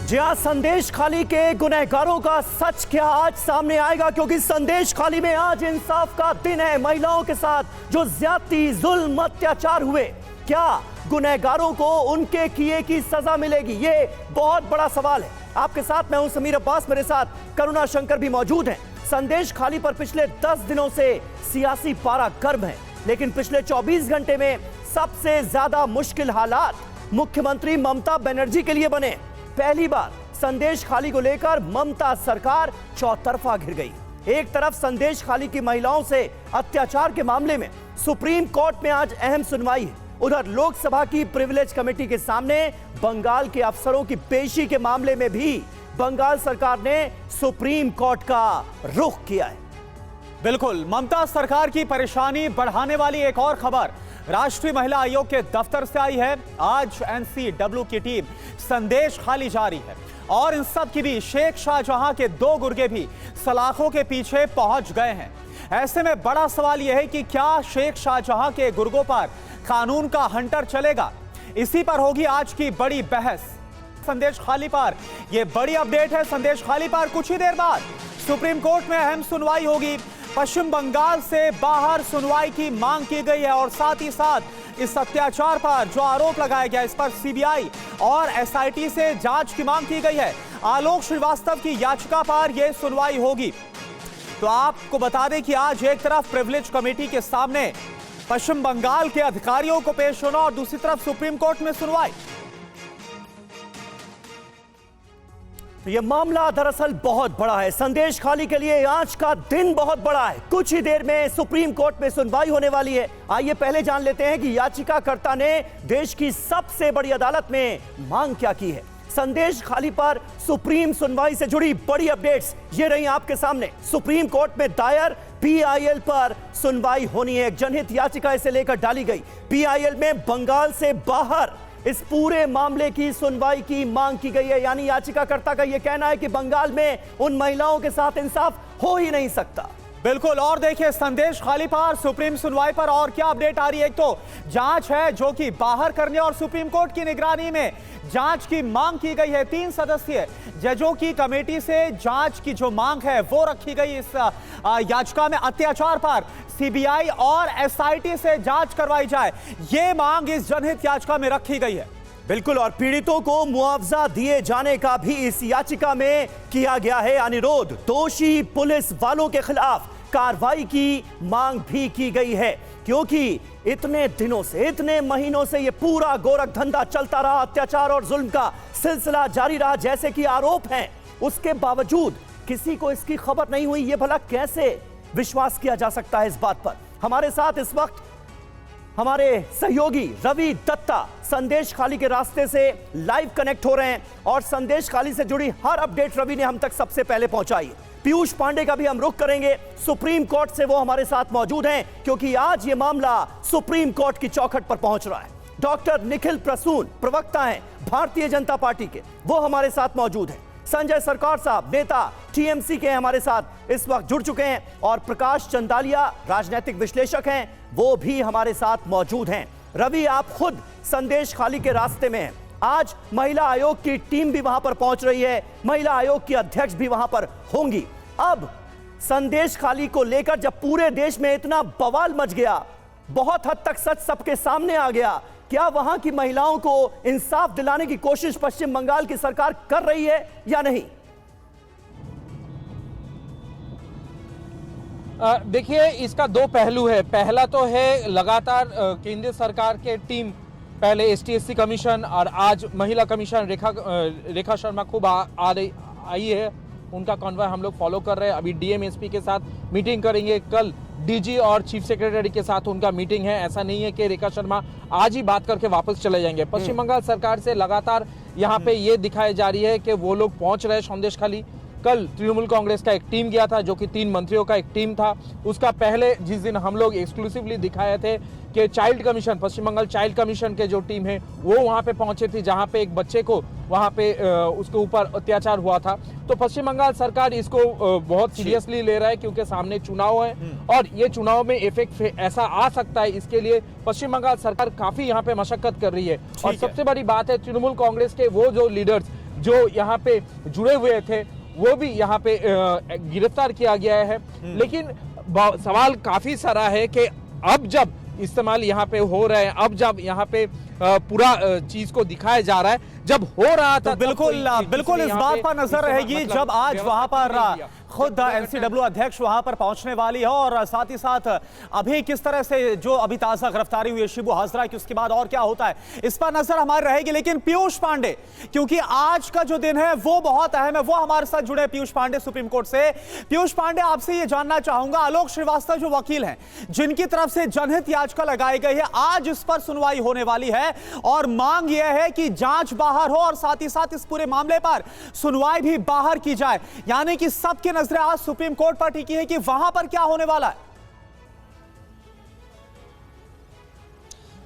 जी हाँ, संदेश खाली के गुनहगारों का सच क्या आज सामने आएगा, क्योंकि संदेश खाली में आज इंसाफ का दिन है। महिलाओं के साथ जो ज्यादती, जुल्म, अत्याचार हुए, क्या गुनहगारों को उनके किए की सजा मिलेगी? ये बहुत बड़ा सवाल है। आपके साथ मैं हूं समीर अब्बास, मेरे साथ करुणा शंकर भी मौजूद हैं। संदेश खाली पर पिछले 10 दिनों से सियासी पारा गर्म है, लेकिन पिछले 24 घंटे में सबसे ज्यादा मुश्किल हालात मुख्यमंत्री ममता बनर्जी के लिए बने। पहली बार संदेश खाली को लेकर ममता सरकार चौतरफा घिर गई। एक तरफ संदेश खाली की महिलाओं से अत्याचार के मामले में सुप्रीम कोर्ट में आज अहम सुनवाई है, उधर लोकसभा की प्रिविलेज कमेटी के सामने बंगाल के अफसरों की पेशी के मामले में भी बंगाल सरकार ने सुप्रीम कोर्ट का रुख किया है। बिल्कुल, ममता सरकार की परेशानी बढ़ाने वाली एक और खबर राष्ट्रीय महिला आयोग के दफ्तर से आई है। आज एनसीडब्ल्यू की टीम संदेश खाली जा रही है और इन सब की भी शेख शाहजहां के 2 गुर्गे भी सलाखों के पीछे पहुंच गए हैं। ऐसे में बड़ा सवाल यह है कि क्या शेख शाहजहां के गुर्गों पर कानून का हंटर चलेगा? इसी पर होगी आज की बड़ी बहस। संदेश खाली पर यह बड़ी अपडेट है। संदेश खाली पर कुछ ही देर बाद सुप्रीम कोर्ट में अहम सुनवाई होगी। पश्चिम बंगाल से बाहर सुनवाई की मांग की गई है और साथ ही साथ इस अत्याचार पर जो आरोप लगाया गया, इस पर सीबीआई और एसआईटी से जांच की मांग की गई है। आलोक श्रीवास्तव की याचिका पर यह सुनवाई होगी। तो आपको बता दें कि आज एक तरफ प्रिविलेज कमेटी के सामने पश्चिम बंगाल के अधिकारियों को पेश होना और दूसरी तरफ सुप्रीम कोर्ट में सुनवाई। तो यह मामला दरअसल बहुत बड़ा है। संदेश खाली के लिए आज का दिन बहुत बड़ा है। कुछ ही देर में सुप्रीम कोर्ट में सुनवाई होने वाली है। आइए पहले जान लेते हैं कि याचिकाकर्ता ने देश की सबसे बड़ी अदालत में मांग क्या की है। संदेश खाली पर सुप्रीम सुनवाई से जुड़ी बड़ी अपडेट्स ये रही आपके सामने। सुप्रीम कोर्ट में दायर पीआईएल पर सुनवाई होनी है। एक जनहित याचिका इसे लेकर डाली गई। पीआईएल में बंगाल से बाहर इस पूरे मामले की सुनवाई की मांग की गई है। यानी याचिकाकर्ता का यह कहना है कि बंगाल में उन महिलाओं के साथ इंसाफ हो ही नहीं सकता। बिल्कुल, और देखिए संदेश खाली पर सुप्रीम सुनवाई पर और क्या अपडेट आ रही है। एक तो जांच है जो कि बाहर करने और सुप्रीम कोर्ट की निगरानी में जांच की मांग की गई है। 3 सदस्यीय जजों की कमेटी से जांच की जो मांग है वो रखी गई। इस याचिका में अत्याचार पर सीबीआई और एसआईटी से जांच करवाई जाए, ये मांग इस जनहित याचिका में रखी गई है। बिल्कुल, और पीड़ितों को मुआवजा दिए जाने का भी इस याचिका में किया गया है अनुरोध। दोषी पुलिस वालों के खिलाफ कार्रवाई की मांग भी की गई है, क्योंकि इतने दिनों से, इतने महीनों से ये पूरा गोरख धंधा चलता रहा। अत्याचार और जुल्म का सिलसिला जारी रहा, जैसे कि आरोप हैं। उसके बावजूद किसी को इसकी खबर नहीं हुई। ये भला कैसे विश्वास किया जा सकता है इस बात पर? हमारे साथ इस वक्त हमारे सहयोगी रवि दत्ता संदेश खाली के रास्ते से लाइव कनेक्ट हो रहे हैं और संदेश खाली से जुड़ी हर अपडेट रवि ने हम तक सबसे पहले पहुंचाई। पीयूष पांडे का भी हम रुख करेंगे, सुप्रीम कोर्ट से वो हमारे साथ मौजूद हैं, क्योंकि आज ये मामला सुप्रीम कोर्ट की चौखट पर पहुंच रहा है। डॉक्टर निखिल प्रसून प्रवक्ता हैं भारतीय जनता पार्टी के, वो हमारे साथ मौजूद हैं। संजय सरकार साहब नेता टीएमसी के हमारे साथ इस वक्त जुड़ चुके हैं और प्रकाश चंदालिया राजनीतिक विश्लेषक हैं, वो भी हमारे साथ मौजूद हैं। रवि, आप खुद संदेश खाली के रास्ते में हैं। आज महिला आयोग की टीम भी वहां पर पहुंच रही है, महिला आयोग की अध्यक्ष भी वहां पर होंगी। अब संदेश खाली को लेकर जब पूरे देश में इतना बवाल मच गया, बहुत हद तक सच सबके सामने आ गया, क्या वहां की महिलाओं को इंसाफ दिलाने की कोशिश पश्चिम बंगाल की सरकार कर रही है या नहीं? देखिए, इसका 2 पहलू है। पहला तो है लगातार केंद्र सरकार के टीम, पहले एसटीएससी कमीशन और आज महिला कमीशन रेखा शर्मा खूब आई है। उनका कॉन्वॉय हम लोग फॉलो कर रहे हैं। अभी डीएमएसपी के साथ मीटिंग करेंगे, कल डीजी और चीफ सेक्रेटरी के साथ उनका मीटिंग है। ऐसा नहीं है कि रेखा शर्मा आज ही बात करके वापस चले जाएंगे। पश्चिम बंगाल सरकार से लगातार यहाँ पे ये दिखाई जा रही है कि वो लोग पहुंच रहे संदेश खाली। कल तृणमूल कांग्रेस का एक टीम गया था, जो कि 3 मंत्रियों का एक टीम था। उसका पहले जिस दिन हम लोग एक्सक्लूसिवली दिखाए थे कि चाइल्ड कमीशन, पश्चिम बंगाल चाइल्ड कमीशन के जो टीम है वो वहां पे पहुंचे थे, जहां पे एक बच्चे को वहां पे उसके ऊपर अत्याचार हुआ था। तो पश्चिम बंगाल सरकार इसको बहुत सीरियसली ले रहा है, क्योंकि सामने चुनाव है और ये चुनाव में इफेक्ट ऐसा आ सकता है। इसके लिए पश्चिम बंगाल सरकार काफी यहाँ पे मशक्कत कर रही है। और सबसे बड़ी बात है, तृणमूल कांग्रेस के वो जो लीडर्स जो यहाँ पे जुड़े हुए थे वो भी यहाँ पे गिरफ्तार किया गया है। लेकिन सवाल काफी सारा है कि अब जब इस्तेमाल यहाँ पे हो रहे हैं, अब जब यहाँ पे पूरा चीज को दिखाया जा रहा है, जब हो रहा था तो बिल्कुल इस बात पर नजर रहेगी जब आज वहां पर खुद एनसीडब्ल्यू अध्यक्ष वहां पर पहुंचने वाली है और साथ ही साथ अभी किस तरह से जो अभी ताजा गिरफ्तारी हुई है शिबू हाजरा की, उसके बाद और क्या होता है इस पर नजर हमारी रहेगी। लेकिन पीयूष पांडे, क्योंकि आज का जो दिन है वो बहुत अहम है, वो हमारे साथ जुड़े पीयूष पांडे सुप्रीम कोर्ट से। पीयूष पांडे, आपसे ये जानना चाहूंगा, आलोक श्रीवास्तव जो वकील हैं जिनकी तरफ से जनहित याचिका लगाई गई है, आज इस पर सुनवाई होने वाली है और मांग यह है कि जांच बाहर हो और साथ ही साथ इस पूरे मामले पर सुनवाई भी बाहर की जाए, यानी कि सबकी नजरें आज सुप्रीम कोर्ट पर टिकी है कि वहां पर क्या होने वाला है।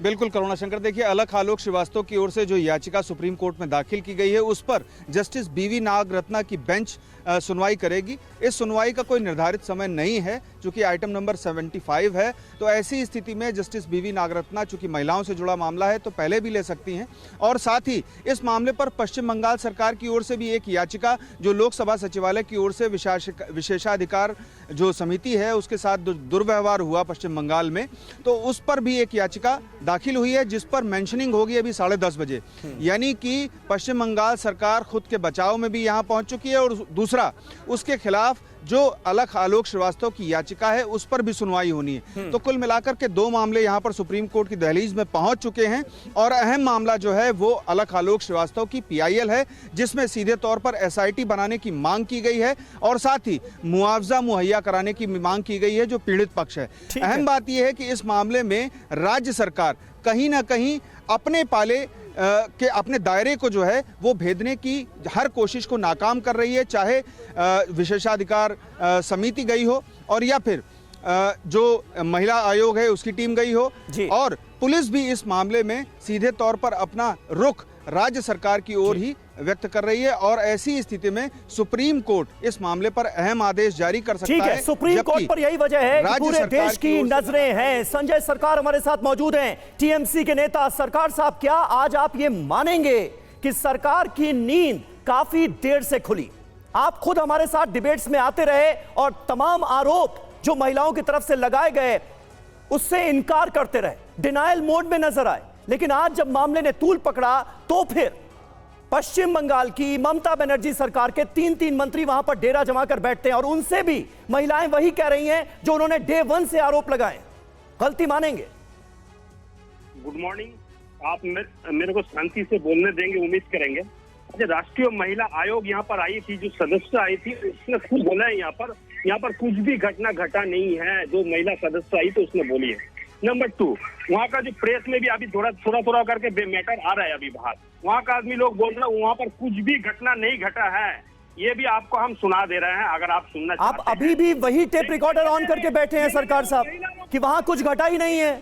बिल्कुल करुणा शंकर, देखिए अलख आलोक श्रीवास्तव की ओर से जो याचिका सुप्रीम कोर्ट में दाखिल की गई है उस पर जस्टिस बीवी नागरत्ना की बेंच सुनवाई करेगी। इस सुनवाई का कोई निर्धारित समय नहीं है चूंकि आइटम नंबर 75 है, तो ऐसी स्थिति में जस्टिस बीवी नागरत्ना चूंकि महिलाओं से जुड़ा मामला है तो पहले भी ले सकती हैं। और साथ ही इस मामले पर पश्चिम बंगाल सरकार की ओर से भी एक याचिका जो लोकसभा सचिवालय की ओर से विशेषाधिकार जो समिति है उसके साथ दुर्व्यवहार हुआ पश्चिम बंगाल में, तो उस पर भी एक याचिका दाखिल हुई है जिस पर मेंशनिंग होगी अभी 10:30 बजे। यानी कि पश्चिम बंगाल सरकार खुद के बचाव में भी यहां पहुंच चुकी है और दूसरा उसके खिलाफ जो अलख आलोक श्रीवास्तव की याचिका है उस पर भी सुनवाई होनी है। तो कुल मिलाकर के दो मामले यहां पर सुप्रीम कोर्ट की दहलीज में पहुंच चुके हैं और अहम मामला जो है वो अलख आलोक श्रीवास्तव की PIL है जिसमें सीधे तौर पर SIT बनाने की मांग की गई है और साथ ही मुआवजा मुहैया कराने की मांग की गई है जो पीड़ित पक्ष है। अहम बात यह है कि इस मामले में राज्य सरकार कहीं ना कहीं अपने पाले के अपने दायरे को जो है वो भेदने की हर कोशिश को नाकाम कर रही है, चाहे विशेषाधिकार समिति गई हो और या फिर जो महिला आयोग है उसकी टीम गई हो, और पुलिस भी इस मामले में सीधे तौर पर अपना रुख राज्य सरकार की ओर ही व्यक्त कर रही है और ऐसी स्थिति में सुप्रीम कोर्ट इस मामले पर अहम आदेश जारी कर सकता है। सुप्रीम कोर्ट पर यही वजह है कि पूरे देश की नजरें हैं। संजय सरकार हमारे साथ मौजूद हैं, TMC के नेता। सरकार साहब, क्या आज आप ये मानेंगे कि सरकार की नींद काफी देर से खुली? आप खुद हमारे साथ डिबेट्स में आते रहे और तमाम आरोप जो महिलाओं की तरफ से लगाए गए उससे इनकार करते रहे, डिनायल मोड में नजर आए, लेकिन आज जब मामले ने तूल पकड़ा तो फिर पश्चिम बंगाल की ममता बनर्जी सरकार के 3 मंत्री वहां पर डेरा जमा कर बैठते हैं और उनसे भी महिलाएं वही कह रही हैं जो उन्होंने डे 1 से आरोप लगाए। गलती मानेंगे? Good morning. आप मेरे को शांति से बोलने देंगे, उम्मीद करेंगे। राष्ट्रीय महिला आयोग यहाँ पर आई थी, जो सदस्य आई थी, उसने खुद बोला है यहाँ पर कुछ भी घटना घटा नहीं है। जो महिला सदस्य आई तो उसने बोली है। नंबर 2, वहाँ का जो प्रेस में भी अभी थोड़ा करके मैटर आ रहा है अभी बाहर, वहाँ का आदमी लोग बोल रहे हैं वहाँ पर कुछ भी घटना नहीं घटा है। ये भी आपको हम सुना दे रहे हैं, अगर आप सुनना चाहते हैं। आप अभी भी वही टेप रिकॉर्डर ऑन करके बैठे हैं सरकार साहब कि वहाँ कुछ घटा ही नहीं है।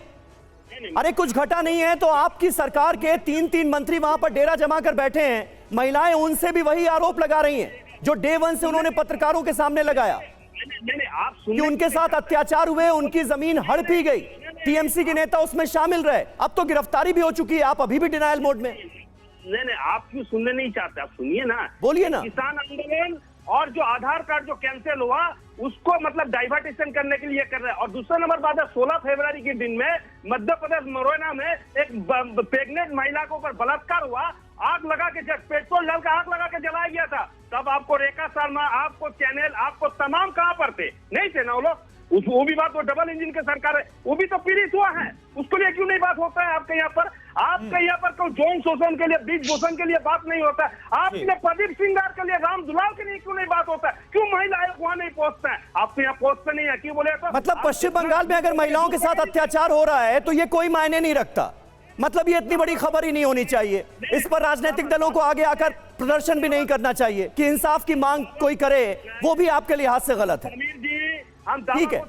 अरे कुछ घटा नहीं है तो आपकी सरकार के 3 मंत्री वहां पर डेरा जमा कर बैठे हैं, महिलाएं उनसे भी वही आरोप लगा रही हैं जो डे 1 से उन्होंने पत्रकारों के सामने लगाया आप कि उनके साथ अत्याचार हुए, उनकी जमीन हड़पी गई, TMC के नेता उसमें शामिल रहे, अब तो गिरफ्तारी भी हो चुकी है, आप अभी भी डिनायल मोड में। नहीं, आप क्यों सुनने नहीं चाहते? आप सुनिए ना, बोलिए ना। किसान आंदोलन और जो आधार कार्ड जो कैंसिल हुआ उसको मतलब डाइवर्टेशन करने के लिए कर रहे हैं। और दूसरा नंबर बात है, 16 फरवरी के दिन में मध्य प्रदेश मुरैना में एक प्रेग्नेंट महिला के ऊपर बलात्कार हुआ, आग लगा के पेट्रोल डाल कर आग लगा के जलाया गया था। तब आपको रेखा शर्मा, आपको चैनल, आपको तमाम कहां पर थे? नहीं थे ना वो लोग। वो भी बात, वो डबल इंजन की सरकार है, वो भी तो पीड़ित हुआ है, उसके लिए क्यों नहीं बात होता है आपके यहाँ पर? आपके यहाँ पर कोई जौन शोषण के लिए, बीज भूषण के लिए बात नहीं होता है, आपके लिए प्रदीप सिंगार के लिए, राम दुलाल के लिए क्यों नहीं बात होता है? क्यों महिला आयोग वहां नहीं पहुंचता है? आपके यहाँ पहुंचते नहीं है, क्यों बोले? तो मतलब पश्चिम बंगाल में अगर महिलाओं के साथ अत्याचार हो रहा है तो ये कोई मायने नहीं रखता, मतलब ये इतनी बड़ी खबर ही नहीं होनी चाहिए। इस पर राजनीतिक दलों को आगे आकर प्रदर्शन भी नहीं करना चाहिए कि इंसाफ की मांग कोई करे, वो भी आपके लिहाज से गलत है। हम ठीक है,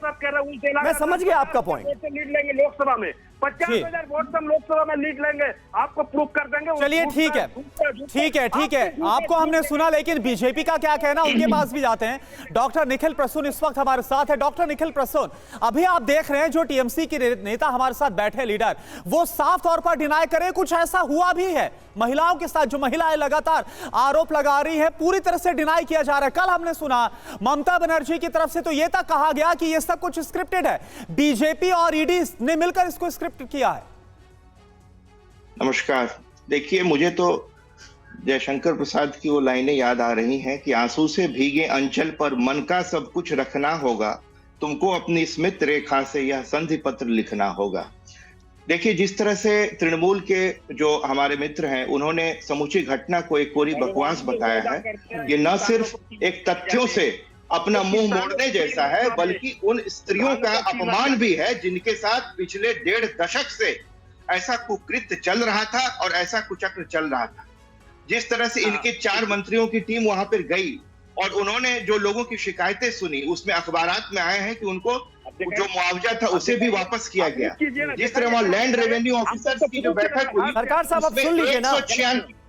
मैं समझ गया आपका पॉइंट। लीड लेंगे लोकसभा में, 50,000 वोट से हम लोकसभा में लीड लेंगे, आपको प्रूफ कर देंगे। चलिए ठीक है, ठीक है, ठीक है, आपको हमने सुना, लेकिन बीजेपी का क्या कहना, उनके पास भी जाते हैं। डॉक्टर निखिल प्रसून इस वक्त हमारे साथ है। डॉक्टर निखिल प्रसून, अभी आप देख रहे हैं जो टीएमसी के नेता हमारे साथ बैठे लीडर, वो साफ तौर पर डिनाई करे कुछ ऐसा हुआ भी है महिलाओं के साथ। जो महिलाएं लगातार आरोप लगा रही है, पूरी तरह से डिनाई किया जा रहा है। कल हमने सुना ममता बनर्जी की तरफ से तो यह तक कहा गया कि यह सब कुछ स्क्रिप्टेड है, बीजेपी और ईडी ने मिलकर इसको स्क्रिप्ट किया है। नमस्कार। देखिए, मुझे तो जयशंकर प्रसाद की वो लाइनें याद आ रही हैं कि आंसू से भीगे अंचल पर मन का सब कुछ रखना होगा, तुमको अपनी स्मित रेखा से यह संधि पत्र लिखना होगा। देखिए, जिस तरह से तृणमूल के जो हमारे मित्र हैं, उन्होंने समूची घटना को एक पूरी बकवास बताया है। ये न सिर्फ एक तथ्यों से अपना मुंह मोड़ने जैसा है, बल्कि उन स्त्रियों का अपमान भी है जिनके साथ पिछले 1.5 दशक से ऐसा कुकृत्य चल रहा था और ऐसा कुचक्र चल रहा था। जिस तरह से इनके 4 मंत्रियों की टीम वहां पर गई और उन्होंने जो लोगों की शिकायतें सुनी, उसमें अखबारात में आए हैं कि उनको जो मुआवजा था उसे भी वापस किया गया। जिस तरह वहां लैंड रेवेन्यू ऑफिसर्स की जो बैठक हुई, सरकार साहब अब सुन लीजिए ना,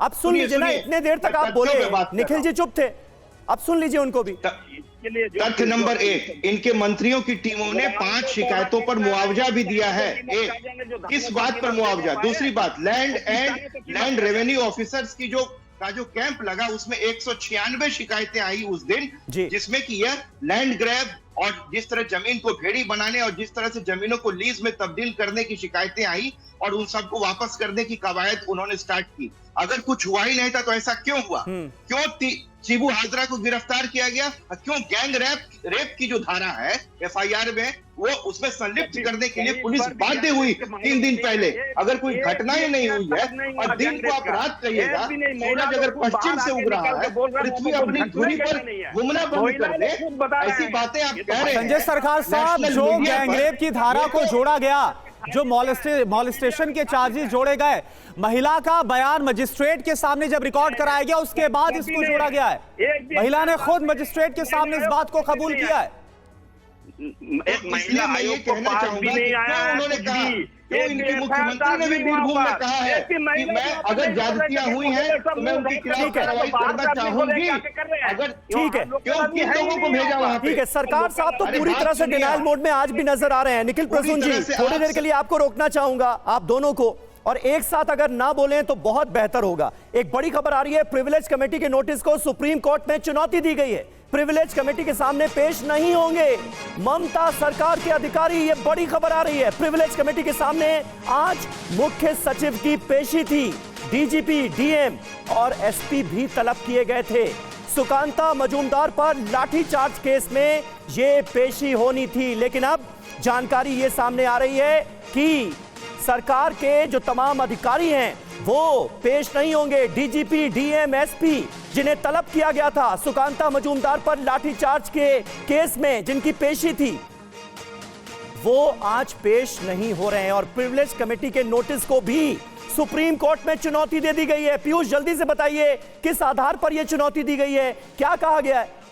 अब सुन लीजिए ना, इतने देर तक आप बोले, निखिल जी चुप थे, अब सुन लीजिए उनको भी। तथ्य नंबर 1, इनके मंत्रियों की टीमों ने 5 शिकायतों पर मुआवजा भी दिया है। एक, किस बात पर मुआवजा? दूसरी बात, लैंड रेवेन्यू ऑफिसर्स की जो कैंप लगा, उसमें 196 शिकायतें आई उस दिन, जिसमें कि यह लैंड ग्रैब और जिस तरह जमीन को भेड़ी बनाने और जिस तरह से जमीनों को लीज में तब्दील करने की शिकायतें आई और उन सबको वापस करने की कवायद उन्होंने स्टार्ट की। अगर कुछ हुआ ही नहीं था तो ऐसा क्यों हुआ? क्यों शिबू हाजरा को गिरफ्तार किया गया? क्यों गैंग रेप की जो धारा है एफआईआर में, वो उसमें संलिप्त करने के लिए पुलिस बाध्य हुई 3 दिन पहले? अगर कोई घटना ही नहीं हुई है और दिन को आप रात कहिएगा, सूरज अगर पश्चिम से उग रहा है, पृथ्वी अपनी धुरी पर घूमना बंद कर दे, ऐसी बातें आप कह रहे हैं। संजय सरकार साहब, जो गैंगरेप की धारा को जोड़ा गया, जो मॉलेस्टेशन के चार्जेस जोड़े गए, महिला का बयान मजिस्ट्रेट के सामने जब रिकॉर्ड कराया गया, उसके बाद इसको जोड़ा गया है। महिला ने खुद मजिस्ट्रेट के सामने इस बात को कबूल किया है। इसलिए मैं ये कहना चाहूंगा कि क्यों उन्होंने कहा, क्यों इनके मुख्यमंत्री ने भी बीरभूम में कहा है कि मैं अगर ज्यादतियां हुई हैं तो मैं उनके खिलाफ कार्रवाई करना चाहूंगी। अगर ठीक है, क्यों किन लोगों को भेजा वहां पे? ठीक है, सरकार साहब तो पूरी तरह से डिनायल मोड में आज भी नजर आ रहे हैं। निखिल प्रसून जी, थोड़ी देर के लिए आपको रोकना चाहूंगा, आप दोनों को, और एक साथ अगर ना बोलें तो बहुत बेहतर होगा। एक बड़ी खबर आ रही है, प्रिविलेज कमेटी के नोटिस को सुप्रीम कोर्ट में चुनौती दी गई है। प्रिविलेज कमेटी के सामने पेश नहीं होंगे ममता सरकार के अधिकारी, ये बड़ी खबर आ रही है। प्रिविलेज कमेटी के सामने आज मुख्य सचिव की पेशी थी, डीजीपी, डीएम और एसपी भी तलब किए गए थे। सुकांता मजूमदार पर लाठीचार्ज केस में ये पेशी होनी थी, लेकिन अब जानकारी ये सामने आ रही है कि सरकार के जो तमाम अधिकारी हैं वो पेश नहीं होंगे। डीजीपी, डीएम, एसपी जिन्हें तलब किया गया था सुकांता मजूमदार पर लाठीचार्ज के केस में, जिनकी पेशी थी, वो आज पेश नहीं हो रहे हैं और प्रिविलेज कमेटी के नोटिस को भी सुप्रीम कोर्ट में चुनौती दे दी गई है। पीयूष, जल्दी से बताइए किस आधार पर यह चुनौती दी गई है, क्या कहा गया है?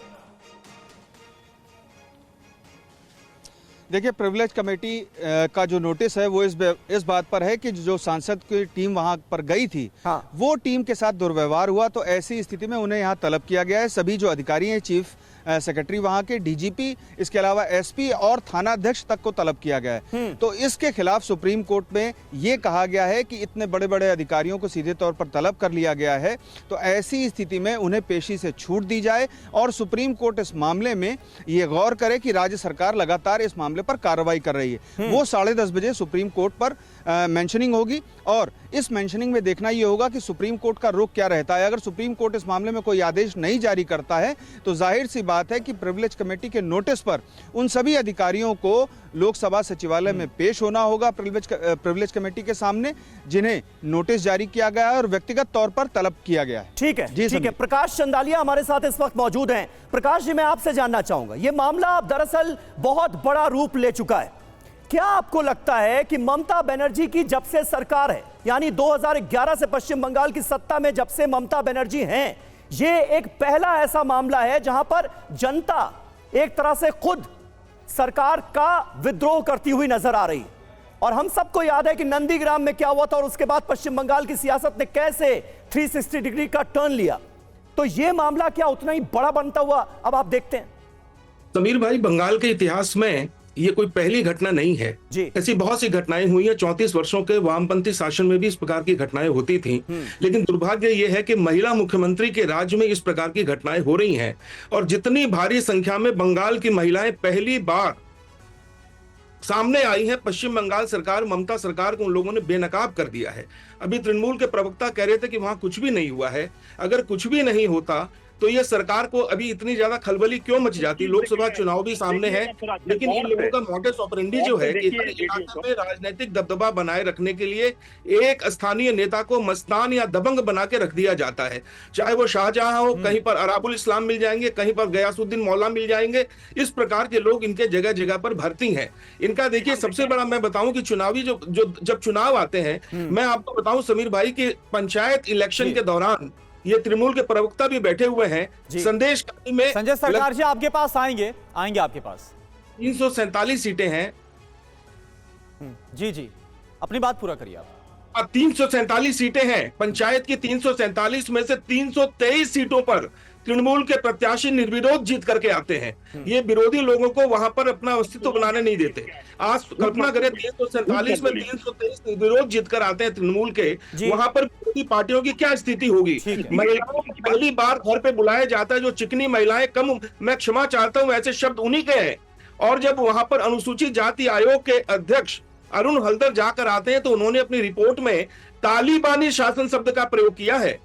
देखिए, प्रिविलेज कमेटी का जो नोटिस है वो इस बात पर है कि जो सांसद की टीम वहां पर गई थी, वो टीम के साथ दुर्व्यवहार हुआ, तो ऐसी स्थिति में उन्हें यहां तलब किया गया है। सभी जो अधिकारी हैं, चीफ सेक्रेटरी वहां के, डीजीपी, इसके अलावा एसपी और थानाध्यक्ष तक को तलब किया गया है। तो इसके खिलाफ सुप्रीम कोर्ट में यह कहा गया है कि इतने बड़े बड़े अधिकारियों को सीधे तौर पर तलब कर लिया गया है, तो ऐसी स्थिति में उन्हें पेशी से छूट दी जाए और सुप्रीम कोर्ट इस मामले में यह गौर करे कि राज्य सरकार लगातार इस मामले पर कार्रवाई कर रही है। वो 10:30 बजे सुप्रीम कोर्ट पर मेंशनिंग होगी और इस मेंशनिंग में देखना यह होगा कि सुप्रीम कोर्ट का रुख क्या रहता है। अगर सुप्रीम कोर्ट इस मामले में कोई आदेश नहीं जारी करता है तो जाहिर सी बात है कि प्रिविलेज कमेटी के नोटिस पर उन सभी अधिकारियों को लोकसभा सचिवालय में पेश होना होगा, प्रिविलेज कमेटी के सामने, जिन्हें नोटिस जारी किया गया है और व्यक्तिगत तौर पर तलब किया गया है। ठीक है, ठीक है। प्रकाश चंदालिया हमारे साथ इस वक्त मौजूद हैं। प्रकाश जी, मैं आपसे जानना चाहूंगा, यह मामला अब दरअसल बहुत बड़ा रूप ले चुका है। क्या आपको लगता है कि ममता बनर्जी की जब से सरकार है, यानी 2011 से पश्चिम बंगाल की सत्ता में जब से ममता बनर्जी हैं, ये एक पहला ऐसा मामला है जहां पर जनता एक तरह से खुद सरकार का विद्रोह करती हुई नजर आ रही? और हम सबको याद है कि नंदीग्राम में क्या हुआ था और उसके बाद पश्चिम बंगाल की सियासत ने कैसे 360 डिग्री का टर्न लिया। तो यह मामला क्या उतना ही बड़ा बनता हुआ अब आप देखते हैं? समीर भाई, बंगाल के इतिहास में ये कोई पहली घटना नहीं है जी। ऐसी बहुत सी घटनाएं हुई हैं। 34 वर्षों के वामपंथी शासन में भी इस प्रकार की घटनाएं होती थीं, लेकिन दुर्भाग्य यह है कि महिला मुख्यमंत्री के राज्य में इस प्रकार की घटनाएं हो रही हैं और जितनी भारी संख्या में बंगाल की महिलाएं पहली बार सामने आई हैं, पश्चिम बंगाल सरकार, ममता सरकार को उन लोगों ने बेनकाब कर दिया है। अभी तृणमूल के प्रवक्ता कह रहे थे कि वहां कुछ भी नहीं हुआ है। अगर कुछ भी नहीं होता तो ये सरकार को अभी इतनी ज्यादा खलबली क्यों मच जाती? लोकसभा चुनाव भी सामने है, लेकिन इन लोगों का मॉडस ऑपरेंडी जो है कि हर इलाके में राजनीतिक दबदबा बनाए रखने के लिए एक स्थानीय नेता को मस्तान या दबंग बना के रख दिया जाता है। चाहे वो शाहजहां हो, कहीं पर अराबुल इस्लाम मिल जाएंगे, कहीं पर गयासुद्दीन मौला मिल जाएंगे। इस प्रकार के लोग इनके जगह जगह पर भर्ती हैं। इनका देखिए सबसे बड़ा मैं बताऊं कि चुनावी जो जब चुनाव आते हैं, मैं आपको बताऊं समीर भाई कि पंचायत इलेक्शन के दौरान ये तृणमूल के प्रवक्ता भी बैठे हुए हैं संदेश में। संजय सरकार जी आपके पास आएंगे आपके पास 347 सीटें हैं। जी अपनी बात पूरा करिए आप। 347 सीटें हैं पंचायत की। 347 में से 323 सीटों पर तृणमूल के प्रत्याशी निर्विरोध जीत करके आते हैं। ये विरोधी लोगों को वहां पर अपना अस्तित्व बनाने नहीं देते। आज कल्पना करें 347 में 323 निर्विरोध जीत कर आते हैं तृणमूल के, वहां पर विरोधी पार्टियों की क्या स्थिति होगी? महिलाओं को पहली बार घर पे बुलाया जाता है, जो चिकनी महिलाएं, कम मैं क्षमा चाहता हूं ऐसे शब्द उन्हीं के हैं। और जब वहां पर अनुसूचित जाति आयोग के अध्यक्ष अरुण हल्दर जाकर आते हैं तो उन्होंने अपनी रिपोर्ट में तालिबानी शासन शब्द का प्रयोग किया है।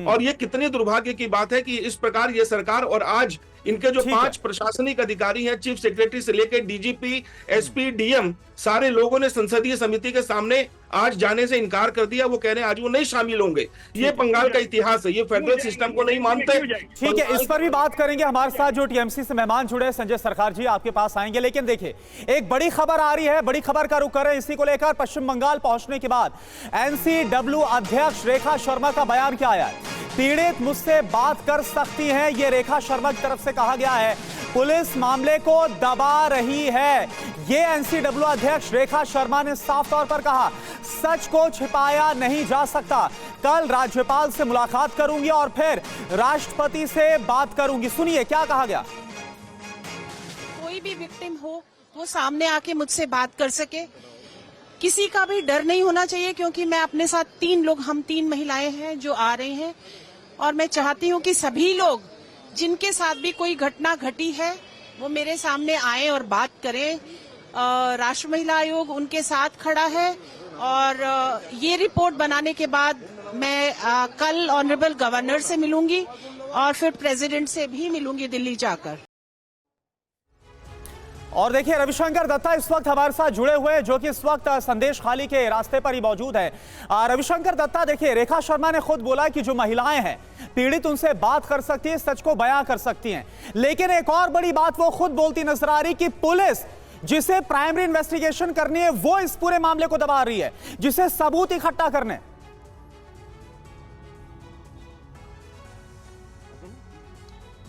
और ये कितने दुर्भाग्य की बात है कि इस प्रकार ये सरकार और आज इनके जो 5 प्रशासनिक अधिकारी हैं, चीफ सेक्रेटरी से लेकर डीजीपी, एसपी, डीएम, सारे लोगों ने संसदीय समिति के सामने आज जाने से इनकार कर दिया। वो कह रहे हैं आज वो नहीं शामिल होंगे। ये बंगाल का इतिहास है, ये फेडरल सिस्टम को नहीं मानते। ठीक है, इस पर भी बात करेंगे। हमारे साथ जो टीएमसी से मेहमान जुड़े, संजय सरकार जी आपके पास आएंगे। लेकिन देखिए, एक बड़ी खबर आ रही है, बड़ी खबर का रुख कर रहे हैं। इसी को लेकर पश्चिम बंगाल पहुंचने के बाद एनसीडब्ल्यू अध्यक्ष रेखा शर्मा का बयान क्या आया है? पीड़ित मुझसे बात कर सकती हैं, ये रेखा शर्मा की तरफ से कहा गया है। पुलिस मामले को दबा रही है, ये एनसीडब्ल्यू अध्यक्ष रेखा शर्मा ने साफ तौर पर कहा। सच को छिपाया नहीं जा सकता। कल राज्यपाल से मुलाकात करूंगी और फिर राष्ट्रपति से बात करूंगी। सुनिए क्या कहा गया। कोई भी विक्टिम हो वो सामने आके मुझसे बात कर सके, किसी का भी डर नहीं होना चाहिए, क्योंकि मैं अपने साथ 3 लोग, हम 3 महिलाएं हैं जो आ रहे हैं। और मैं चाहती हूं कि सभी लोग जिनके साथ भी कोई घटना घटी है वो मेरे सामने आए और बात करें। राष्ट्रीय महिला आयोग उनके साथ खड़ा है और ये रिपोर्ट बनाने के बाद मैं कल ऑनरेबल गवर्नर से मिलूंगी और फिर प्रेसिडेंट से भी मिलूंगी दिल्ली जाकर। और देखिए, रविशंकर दत्ता इस वक्त हमारे साथ जुड़े हुए हैं, जो कि इस वक्त संदेश खाली के रास्ते पर ही मौजूद है। रविशंकर दत्ता, देखिए, रेखा शर्मा ने खुद बोला कि जो महिलाएं हैं पीड़ित उनसे बात कर सकती है, सच को बयां कर सकती हैं। लेकिन एक और बड़ी बात वो खुद बोलती नजर आ रही कि पुलिस जिसे प्राइमरी इन्वेस्टिगेशन करनी है वो इस पूरे मामले को दबा रही है, जिसे सबूत इकट्ठा करने।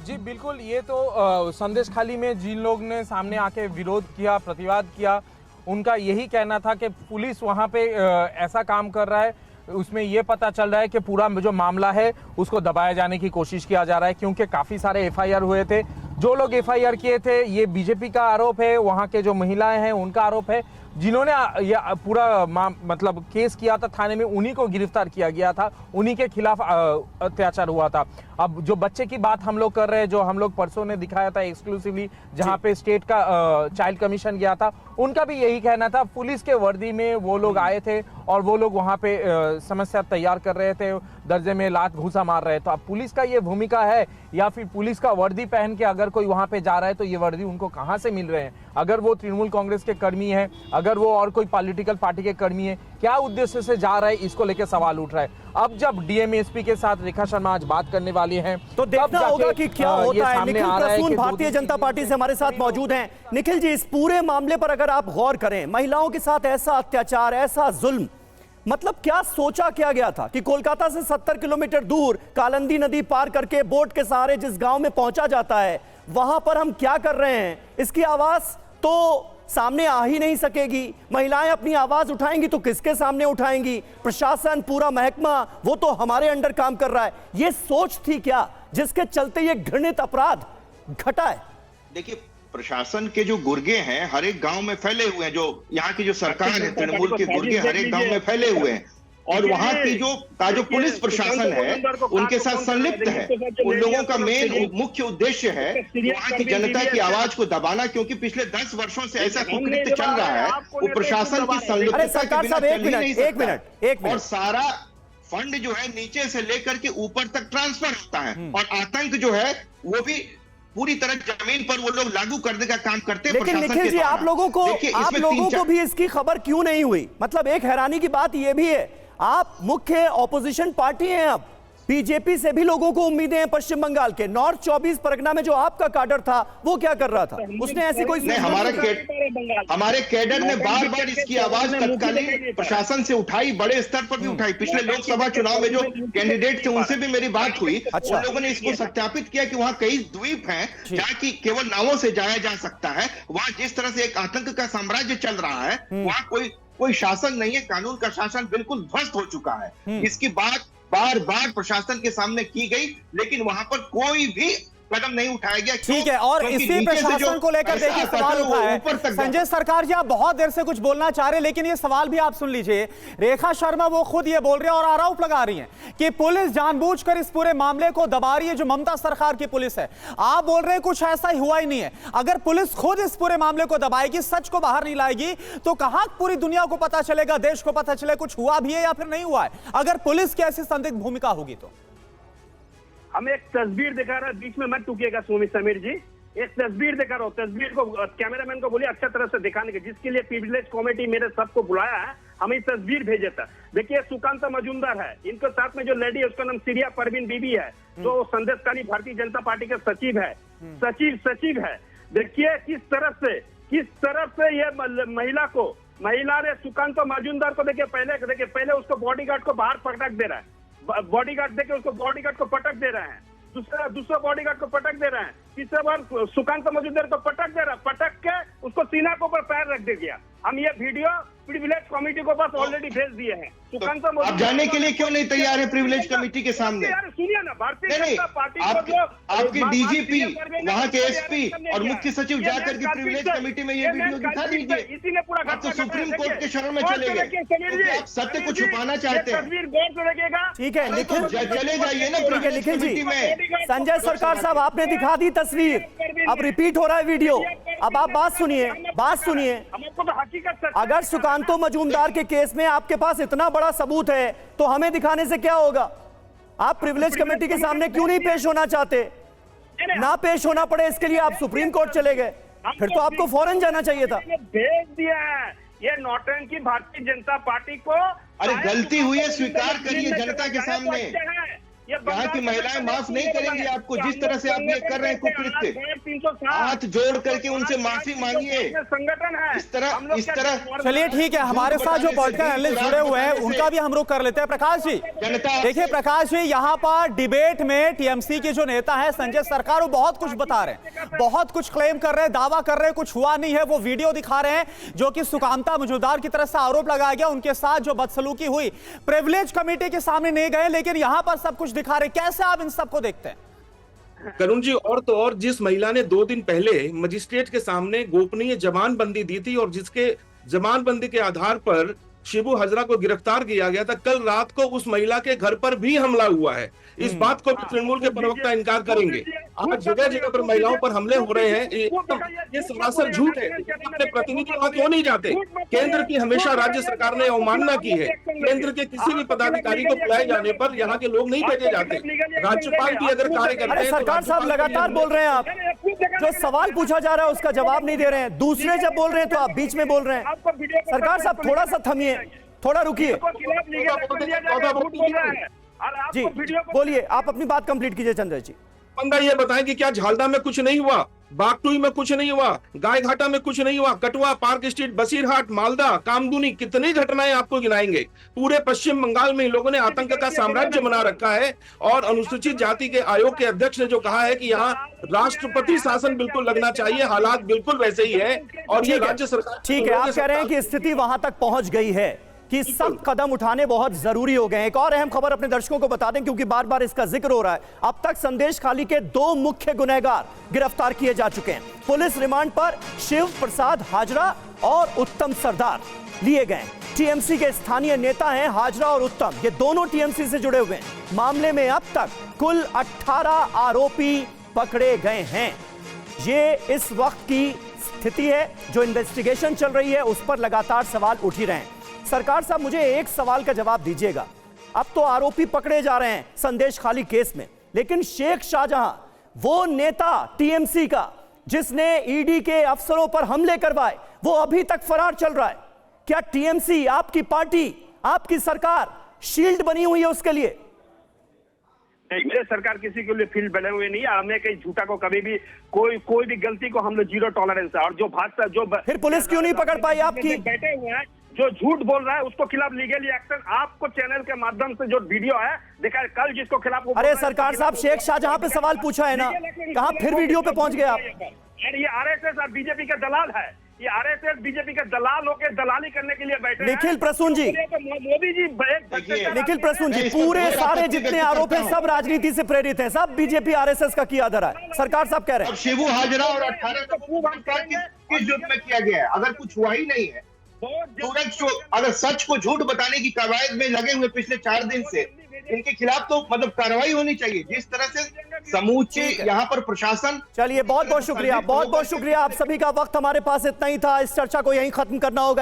जी बिल्कुल, ये तो संदेश खाली में जिन लोग ने सामने आके विरोध किया, प्रतिवाद किया, उनका यही कहना था कि पुलिस वहां पे ऐसा काम कर रहा है, उसमें ये पता चल रहा है कि पूरा जो मामला है उसको दबाए जाने की कोशिश किया जा रहा है। क्योंकि काफ़ी सारे एफआईआर हुए थे, जो लोग एफआईआर किए थे ये बीजेपी का आरोप है, वहाँ के जो महिलाएं हैं उनका आरोप है। जिन्होंने ये पूरा मतलब केस किया था थाने में, उन्हीं को गिरफ्तार किया गया था, उन्हीं के खिलाफ अत्याचार हुआ था। अब जो बच्चे की बात हम लोग कर रहे हैं, जो हम लोग परसों ने दिखाया था एक्सक्लूसिवली, जहां पे स्टेट का चाइल्ड कमीशन गया था, उनका भी यही कहना था। पुलिस के वर्दी में वो लोग आए थे और वो लोग वहां पे समस्या तैयार कर रहे थे, दर्जे में लात घूसा मार रहे थे। तो अब पुलिस का ये भूमिका है या फिर पुलिस का वर्दी पहन के अगर कोई वहां पे जा रहा है तो ये वर्दी उनको कहां से मिल रहे हैं? अगर वो तृणमूल कांग्रेस के कर्मी है, अगर वो और कोई पॉलिटिकल पार्टी के कर्मी है, क्या उद्देश्य से जा रहा है, इसको लेकर सवाल उठ रहा है। अब जब डीएमएसपी के साथ रेखा शर्मा आज बात करने वाली हैं, तो देखना होगा कि क्या होता है। निखिल प्रसून भारतीय जनता पार्टी से हमारे साथ मौजूद हैं। निखिल जी, इस पूरे मामले पर अगर आप गौर करें, महिलाओं के साथ ऐसा अत्याचार, ऐसा जुल्म, मतलब क्या सोचा क्या गया था कि कोलकाता से 70 किलोमीटर दूर कालिंदी नदी पार करके बोट के सहारे जिस गांव में पहुंचा जाता है, वहां पर हम क्या कर रहे हैं, इसकी आवाज तो सामने आ ही नहीं सकेगी। महिलाएं अपनी आवाज उठाएंगी तो किसके सामने उठाएंगी? प्रशासन, पूरा महकमा, वो तो हमारे अंडर काम कर रहा है। ये सोच थी क्या जिसके चलते ये घृणित अपराध घटा है? देखिए, प्रशासन के जो गुर्गे हैं हर एक गांव में फैले हुए हैं, जो यहाँ की जो सरकार है, तृणमूल के गुर्गे हर एक गांव में फैले हुए हैं, और वहां की जो पुलिस प्रशासन है उनके साथ संलिप्त है। उन लोगों का मुख्य उद्देश्य है वहां की जनता की आवाज को दबाना, क्योंकि पिछले 10 वर्षों से ऐसा कुकृत्य चल रहा है। वो प्रशासन की संलिप्तता के बिना चल ही नहीं सकता। और सारा फंड जो है नीचे से लेकर के ऊपर तक ट्रांसफर होता है, और आतंक जो है वो भी पूरी तरह जमीन पर वो लोग लागू करने का काम करते हैं। लेकिन निखिल जी, आप लोगों को भी इसकी खबर क्यों नहीं हुई? मतलब एक हैरानी की बात यह भी है, आप मुख्य ऑपोजिशन पार्टी हैं, अब बीजेपी से भी लोगों को उम्मीदें हैं। पश्चिम बंगाल के नॉर्थ 24 परगना में जो आपका कैडर था वो क्या कर रहा था? उसने ऐसी कोई हमारे कैडर ने बार बार इसकी आवाज तत्कालीन प्रशासन से उठाई, बड़े स्तर पर भी उठाई। पिछले लोकसभा चुनाव में जो कैंडिडेट थे उनसे भी मेरी बात हुई। उन लोगों ने इसको सत्यापित किया कि वहां कई द्वीप हैं जहाँ की केवल नावों से जाया जा सकता है। वहां जिस तरह से एक आतंक का साम्राज्य चल रहा है, वहां कोई शासन नहीं है, कानून का शासन बिल्कुल ध्वस्त हो चुका है। इसकी बात बार बार प्रशासन के सामने की गई, लेकिन वहां पर कोई भी कदम नहीं उठाया गया। ठीक है, और इसी प्रशासन को लेकर देखिए सवाल उठा है। संजय सरकार जी, आप बहुत देर से कुछ बोलना चाह रहे हैं, लेकिन ये सवाल भी आप सुन लीजिए। रेखा शर्मा वो खुद ये बोल रहे हैं और आरोप लगा रही हैं कि पुलिस जानबूझकर इस पूरे मामले को दबा रही है, जो ममता सरकार की पुलिस है। आप बोल रहे हैं कुछ ऐसा ही हुआ ही नहीं है। अगर पुलिस खुद इस पूरे मामले को दबाएगी, सच को बाहर नहीं लाएगी, तो कहां पूरी दुनिया को पता चलेगा, देश को पता चले कुछ हुआ भी है या फिर नहीं हुआ है, अगर पुलिस की ऐसी संदिग्ध भूमिका होगी तो? हम एक तस्वीर दिखा रहे हैं, बीच में मत टूकिएगा समीर जी। एक तस्वीर दिखा रहा हूँ, तस्वीर को कैमरामैन को बोलिए अच्छा तरह से दिखाने के, जिसके लिए प्रिविलेज कमेटी मेरे सबको बुलाया है। हमें तस्वीर भेजे था। देखिए, सुकांत मजूमदार है, इनके साथ में जो लेडी है उसका नाम सीरिया परवीन बीबी है, जो संदेशकाली भारतीय जनता पार्टी के सचिव है, सचिव है। देखिए किस तरह से ये महिला ने सुकांत मजूमदार को पहले उसको बॉडीगार्ड को बाहर पटक दे रहा है, बॉडीगार्ड देके उसको बॉडीगार्ड को पटक दे रहे हैं, दूसरा बॉडीगार्ड को पटक दे रहे हैं, तीसरा बार सुकांत मजूमदार को पटक दे रहा है, पटक के उसको सीना के ऊपर पैर रख दे गया। हम ये वीडियो प्रिविलेज कमेटी को पास ऑलरेडी भेज दिए हैं। सुकांत आप जाने के लिए क्यों नहीं तैयार है प्रिविलेज कमेटी के सामने? सुनिए ना, भारतीय जनता पार्टी आपके डीजीपी, वहां के एसपी और मुख्य सचिव जाकर के प्रिविलेज कमेटी में ये वीडियो दिखा दीजिए। इसी ने पूरा आप तो सुप्रीम कोर्ट के शरण में चले गए, आप सत्य को छुपाना चाहते हैं। तस्वीर गौर से देखिएगा। ठीक है निखिल, चले जाइए ना प्रिविलेज कमेटी में। संजय सरकार साहब, आपने दिखा दी तस्वीर, अब रिपीट हो रहा है वीडियो। अब आप बात सुनिए। हमको तो हकीकत, अगर सुकांतो मजूमदार के केस में आपके पास इतना बड़ा सबूत है तो हमें दिखाने से क्या होगा? आप प्रिविलेज कमेटी के सामने क्यों नहीं पेश होना चाहते? ना पेश होना पड़े इसके लिए आप सुप्रीम कोर्ट चले गए, फिर तो आपको फौरन जाना चाहिए था। भेज दिया है ये नौटंकी भारतीय जनता पार्टी को। अरे गलती हुई है, स्वीकार करिए जनता के सामने। यहाँ की महिलाएं माफ नहीं करेंगी आपको, जिस तरह से आप ये कर रहे हैं कुकृत्य। हाथ जोड़ करके उनसे माफी मांगिए। संगठन है इस तरह। चलिए ठीक है, हमारे साथ जो पॉलिटिकल एनालिस्ट जुड़े हुए हैं उनका भी हम रुख कर लेते हैं। प्रकाश जी, देखिए प्रकाश जी, यहाँ पर डिबेट में टीएमसी के जो नेता है संजय सरकार, वो बहुत कुछ बता रहे हैं, बहुत कुछ क्लेम कर रहे हैं, दावा कर रहे हैं, कुछ हुआ नहीं है। वो वीडियो दिखा रहे हैं जो कि सुकांता मजूमदार की तरफ से आरोप लगाया गया, उनके साथ जो बदसलूकी हुई। प्रिविलेज कमेटी के सामने नहीं गए, लेकिन यहाँ पर सब कुछ दिखा रहे। कैसे आप इन सबको देखते हैं? करुण जी, और तो और जिस महिला ने 2 दिन पहले मजिस्ट्रेट के सामने गोपनीय जमानबंदी दी थी और जिसके जमानबंदी के आधार पर शिबू हजरा को गिरफ्तार किया गया था, कल रात को उस महिला के घर पर भी हमला हुआ है। इस बात को भी तृणमूल के प्रवक्ता इनकार करेंगे। आज जगह जगह पर महिलाओं पर हमले हो रहे हैं, ये सरासर झूठ है। अपने प्रतिनिधि वहां क्यों नहीं जाते? केंद्र की हमेशा राज्य सरकार ने अवमानना की है। केंद्र के किसी भी पदाधिकारी को बुलाए जाने पर यहाँ के लोग नहीं भेजे जाते। राज्यपाल भी अगर कार्य करते हैं। सरकार साहब लगातार बोल रहे हैं, आप जो सवाल पूछा जा रहा है उसका जवाब नहीं दे रहे हैं। दूसरे जब बोल रहे हैं तो आप बीच में बोल रहे हैं। सरकार साहब थोड़ा सा थमिए, थोड़ा रुकिए जी, बोलिए, आप अपनी बात कंप्लीट कीजिए। चंद्र जी, बंदा ये बताएं कि क्या झालदा में कुछ नहीं हुआ? बागटुई में कुछ नहीं हुआ, गायघाटा में कुछ नहीं हुआ, कटवा, पार्क स्ट्रीट, बसीरहाट, मालदा, कामदुनी, कितनी घटनाएं आपको गिनाएंगे। पूरे पश्चिम बंगाल में इन लोगों ने आतंक का साम्राज्य बना रखा है। और अनुसूचित जाति के आयोग के अध्यक्ष ने जो कहा है कि यहाँ राष्ट्रपति शासन बिल्कुल लगना चाहिए, हालात बिल्कुल वैसे ही है। और ये राज्य सरकार, ठीक है, आप कह रहे हैं कि स्थिति वहां तक पहुंच गई है कि सख्त कदम उठाने बहुत जरूरी हो गए। एक और अहम खबर अपने दर्शकों को बता दें, क्योंकि बार बार इसका जिक्र हो रहा है। अब तक संदेशखाली के 2 मुख्य गुनहगार गिरफ्तार किए जा चुके हैं। पुलिस रिमांड पर शिव प्रसाद हाजरा और उत्तम सरदार लिए गए। टीएमसी के स्थानीय नेता हैं हाजरा और उत्तम, ये दोनों टीएमसी से जुड़े हुए हैं। मामले में अब तक कुल 18 आरोपी पकड़े गए हैं। ये इस वक्त की स्थिति है। जो इन्वेस्टिगेशन चल रही है उस पर लगातार सवाल उठ ही रहे हैं। सरकार साहब, मुझे एक सवाल का जवाब दीजिएगा। अब तो आरोपी पकड़े जा रहे हैं संदेशखाली केस में, लेकिन शेख शाहजहां, वो नेता टीएमसी का जिसने ईडी के अफसरों पर हमले करवाए, वो अभी तक फरार चल रहा है। क्या टीएमसी, आपकी पार्टी, आपकी सरकार शील्ड बनी हुई है उसके लिए? नहीं, मेरे सरकार किसी के लिए फील्ड बने हुए नहीं है। हमें कहीं झूठा को कभी भी कोई भी गलती को हम लोग 0 टॉलरेंस है। और जो भाजपा फिर पुलिस क्यों नहीं पकड़ पाई आपकी? बैठे हुए हैं, जो झूठ बोल रहा है उसको खिलाफ लीगली एक्शन। आपको चैनल के माध्यम से जो वीडियो है देखा है, कल जिसको खिलाफ, अरे सरकार साहब, शेख शाहजहां पे सवाल पूछा है ना, कहां फिर वीडियो पे पहुंच गए आप? ये आरएसएस और बीजेपी का दलाल है। ये आरएसएस बीजेपी के दलाल होकर दलाली करने के लिए बैठे हैं। निखिल प्रसून जी, मोदी जी, निखिल प्रसून जी, पूरे सारे जितने आरोप हैं सब राजनीति से प्रेरित हैं, सब बीजेपी आरएसएस का किया धरा है। सरकार साहब कह रहे हैं शिबू हाजरा और 18 का किस जुर्म में किया गया है? अगर कुछ हुआ ही नहीं है, अगर सच को झूठ बताने की कवायद में लगे हुए पिछले 4 दिन से, इनके खिलाफ तो मतलब कार्रवाई होनी चाहिए। जिस तरह से समूचे यहाँ पर प्रशासन। चलिए, बहुत बहुत शुक्रिया, बहुत बहुत शुक्रिया। आप सभी का वक्त हमारे पास इतना ही था। इस चर्चा को यहीं खत्म करना होगा।